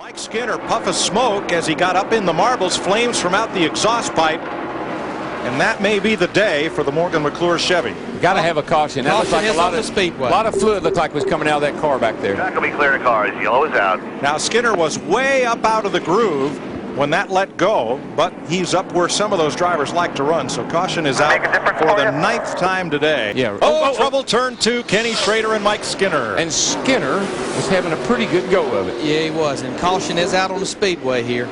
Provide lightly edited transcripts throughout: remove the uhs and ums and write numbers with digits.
Mike Skinner, puff of smoke as he got up in the marbles, flames from out the exhaust pipe. And that may be the day for the Morgan-McClure Chevy. You got to have a caution. That looks like a lot of fluid looked like was coming out of that car back there. Track will be clear of cars. Yellow is out. Now Skinner was way up out of the groove when that let go, but he's up where some of those drivers like to run, so caution is out for the 9th time today. Yeah. Trouble turn 2, Kenny Schrader and Mike Skinner. And Skinner was having a pretty good go of it. Yeah, he was, and caution is out on the speedway here.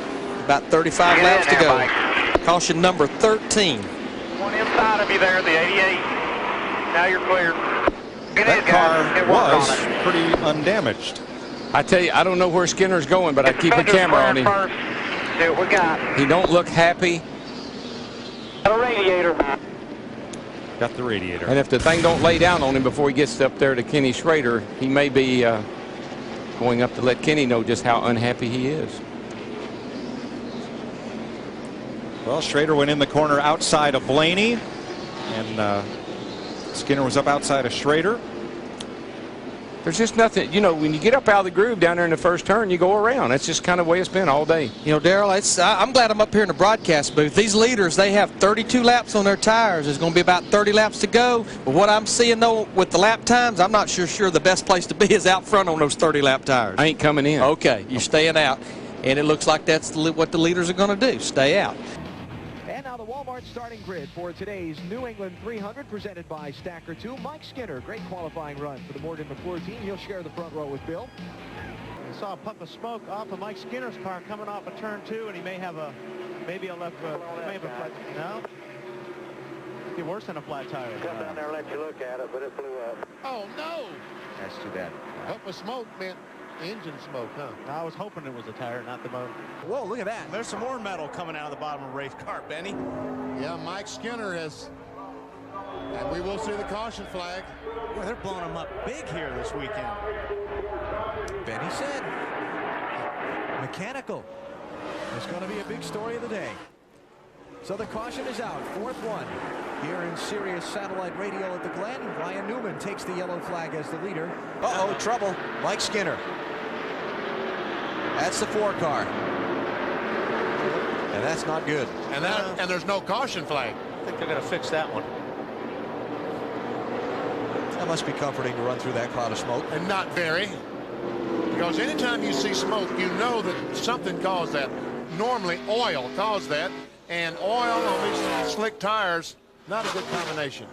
About 35 laps to go. Mike. Caution number 13. One inside of you there, the 88. Now you're clear. That car was pretty undamaged. I tell you, I don't know where Skinner's going, but I keep a camera on him. See what we got. He don't look happy. Got a radiator. Got the radiator. And if the thing don't lay down on him before he gets up there to Kenny Schrader, he may be going up to let Kenny know just how unhappy he is. Well, Schrader went in the corner outside of Blaney, and Skinner was up outside of Schrader. There's just nothing, you know, when you get up out of the groove down there in the first turn, you go around. That's just kind of the way it's been all day. You know, Darrell, I'm glad I'm up here in the broadcast booth. These leaders, they have 32 laps on their tires. There's going to be about 30 laps to go. But what I'm seeing, though, with the lap times, I'm not sure the best place to be is out front on those 30 lap tires. I ain't coming in. Okay, you're staying out. And it looks like that's what the leaders are going to do, stay out. And now the Walmart starting grid for today's New England 300 presented by Stacker 2. Mike Skinner, great qualifying run for the Morgan-McClure team. He'll share the front row with Bill. I saw a puff of smoke off of Mike Skinner's car coming off of turn 2, and he may have maybe a left flat. No? Get worse than a flat tire. Come down there and let you look at it, but it blew up. Oh, no! That's too bad. Puff of smoke meant engine smoke, huh? I was hoping it was a tire, not the motor. Whoa, look at that. There's some more metal coming out of the bottom of Rafe's car, Benny. Yeah, Mike Skinner has, and we will see the caution flag. Boy, they're blowing them up big here this weekend. Benny said, mechanical. It's going to be a big story of the day. So the caution is out, 4th one. Here in Sirius Satellite Radio at the Glen, Ryan Newman takes the yellow flag as the leader. Uh-oh, trouble. Mike Skinner. That's the 4 car. And that's not good. And there's no caution flag. I think they're going to fix that one. That must be comforting to run through that cloud of smoke. And not very. Because anytime you see smoke, you know that something caused that. Normally oil caused that. And oil on these slick tires, not a good combination.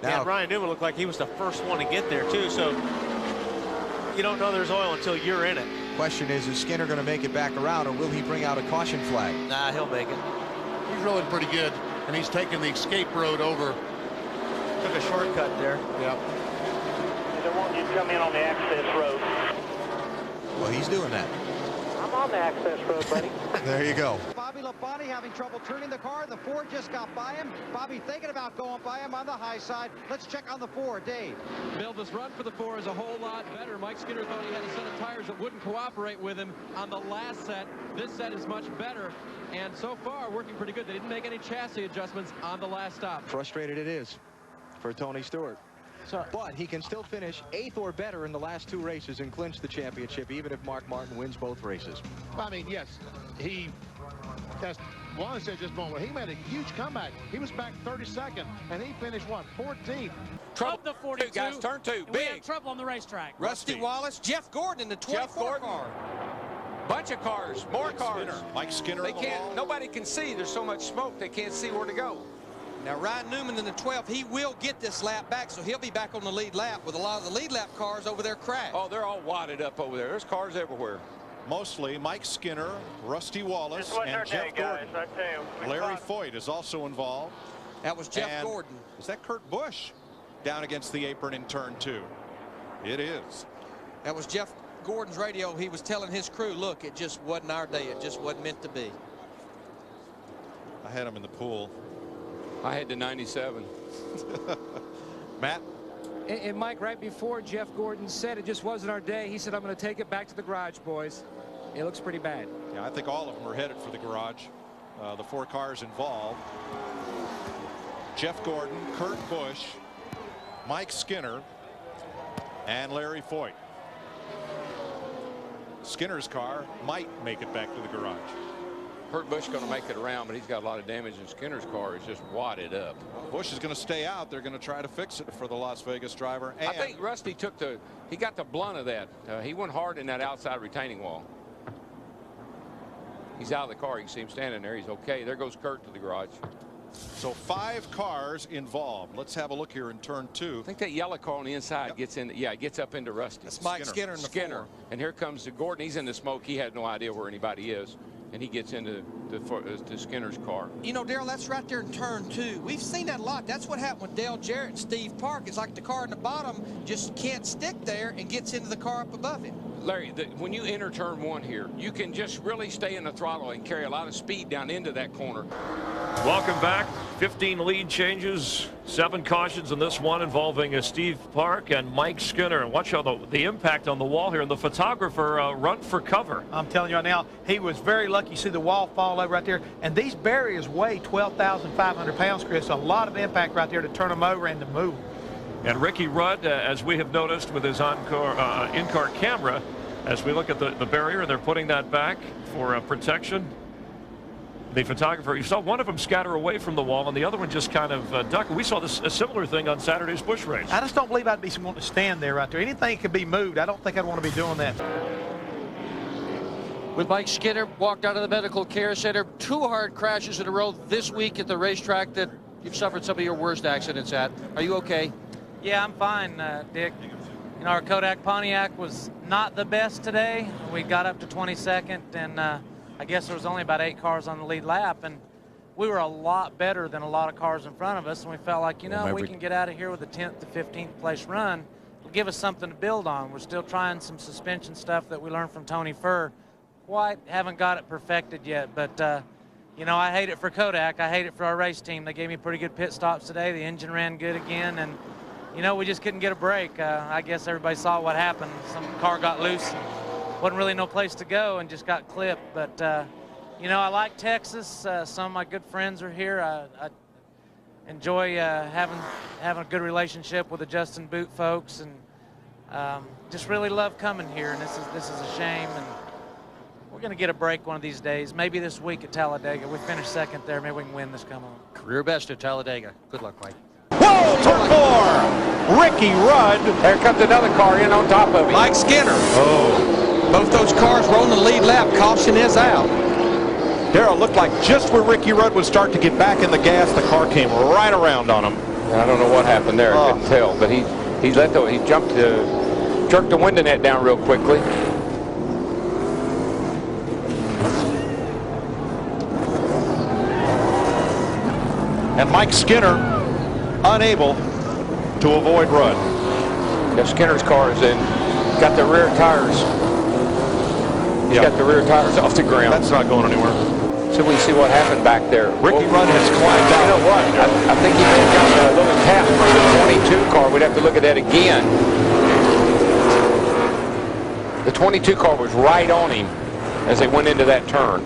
Now, Ryan Newman looked like he was the first one to get there, too. So you don't know there's oil until you're in it. Question is Skinner going to make it back around, or will he bring out a caution flag? Nah, he'll make it. He's rolling pretty good, and he's taking the escape road over. Took a shortcut there. Yep. They want you to come in on the access road. Well, he's doing that. I'm on the access road, buddy. There you go. Bobby Labonte having trouble turning the car. The 4 just got by him. Bobby thinking about going by him on the high side. Let's check on the 4. Dave. Bill, this run for the 4 is a whole lot better. Mike Skinner thought he had a set of tires that wouldn't cooperate with him on the last set. This set is much better, and so far working pretty good. They didn't make any chassis adjustments on the last stop. Frustrated it is for Tony Stewart. But he can still finish 8th or better in the last 2 races and clinch the championship, even if Mark Martin wins both races. I mean, yes, that's Wallace said just moment. He made a huge comeback. He was back 32nd, and he finished, what, 14th? Trouble the 42, guys, turn 2, We big. had trouble on the racetrack. Rusty Wallace, Jeff Gordon in the 24 car. Bunch of cars, more cars. Mike Skinner. They can't, nobody can see. There's so much smoke, they can't see where to go. Now, Ryan Newman in the 12th, he will get this lap back, so he'll be back on the lead lap with a lot of the lead lap cars over there cracked. Oh, they're all wadded up over there. There's cars everywhere. Mostly Mike Skinner, Rusty Wallace, and Jeff Gordon. Larry Foyt is also involved. That was Jeff Gordon. Is that Kurt Busch down against the apron in turn 2? It is. That was Jeff Gordon's radio. He was telling his crew, look, it just wasn't our day. It just wasn't meant to be. I had him in the pool. I had the 97. Matt? And Mike, right before Jeff Gordon said it just wasn't our day, he said, I'm going to take it back to the garage, boys. It looks pretty bad. Yeah, I think all of them are headed for the garage. The 4 cars involved. Jeff Gordon, Kurt Busch, Mike Skinner, and Larry Foyt. Skinner's car might make it back to the garage. Kurt Busch going to make it around, but he's got a lot of damage, and Skinner's car is just wadded up. Well, Busch is going to stay out. They're going to try to fix it for the Las Vegas driver. And I think Rusty he got the blunt of that. He went hard in that outside retaining wall. He's out of the car. You can see him standing there. He's okay. There goes Kurt to the garage. So 5 cars involved. Let's have a look here in turn 2. I think that yellow car on the inside gets in. Yeah, it gets up into Rusty. That's Mike Skinner in the Skinner. And here comes Gordon. He's in the smoke. He had no idea where anybody is. And he gets into the Skinner's car. You know, Darrell, that's right there in turn 2. We've seen that a lot. That's what happened with Dale Jarrett and Steve Park. It's like the car in the bottom just can't stick there and gets into the car up above him. Larry, when you enter turn 1 here, you can just really stay in the throttle and carry a lot of speed down into that corner. Welcome back. 15 lead changes, 7 cautions in this one involving Steve Park and Mike Skinner. Watch how the impact on the wall here, and the photographer run for cover. I'm telling you right now, he was very lucky. You see the wall fall over right there, and these barriers weigh 12,500 pounds, Chris. A lot of impact right there to turn them over and to move. And Ricky Rudd, as we have noticed with his in-car camera, as we look at the barrier, and they're putting that back for protection. The photographer, you saw one of them scatter away from the wall, and the other one just kind of duck. We saw a similar thing on Saturday's Busch race. I just don't believe I'd be wanting to stand there right there. Anything could be moved. I don't think I'd want to be doing that. With Mike Skinner walked out of the medical care center, 2 hard crashes in a row this week at the racetrack that you've suffered some of your worst accidents at. Are you okay? Yeah, I'm fine, Dick. You know, our Kodak Pontiac was not the best today. We got up to 22nd, and I guess there was only about 8 cars on the lead lap, and we were a lot better than a lot of cars in front of us, and we felt like, you know, we can get out of here with a 10th to 15th place run. It'll give us something to build on. We're still trying some suspension stuff that we learned from Tony Furr. Quite haven't got it perfected yet, but you know, I hate it for Kodak. I hate it for our race team. They gave me pretty good pit stops today. The engine ran good again, and you know, we just couldn't get a break. I guess everybody saw what happened. Some car got loose. Wasn't really no place to go and just got clipped. But, you know, I like Texas. Some of my good friends are here. I enjoy having a good relationship with the Justin Boot folks, and just really love coming here. And this is a shame. And we're going to get a break one of these days. Maybe this week at Talladega. We finished 2nd there. Maybe we can win this come on. Career best at Talladega. Good luck, Mike. Whoa, turn 4. Ricky Rudd. There comes another car in on top of him. Mike Skinner. Oh. Both those cars were on the lead lap. Caution is out. Darrell, looked like just where Ricky Rudd would start to get back in the gas, the car came right around on him. I don't know what happened there. I couldn't tell, but he jerked the window net down real quickly. And Mike Skinner unable to avoid Rudd. Yeah, Skinner's car is in. Got the rear tires. He's got the rear tires off the ground. That's not going anywhere. So we see what happened back there. Ricky Rudd has climbed out. You know what? I think he may have gotten a little tap from the 22 car. We'd have to look at that again. The 22 car was right on him as they went into that turn.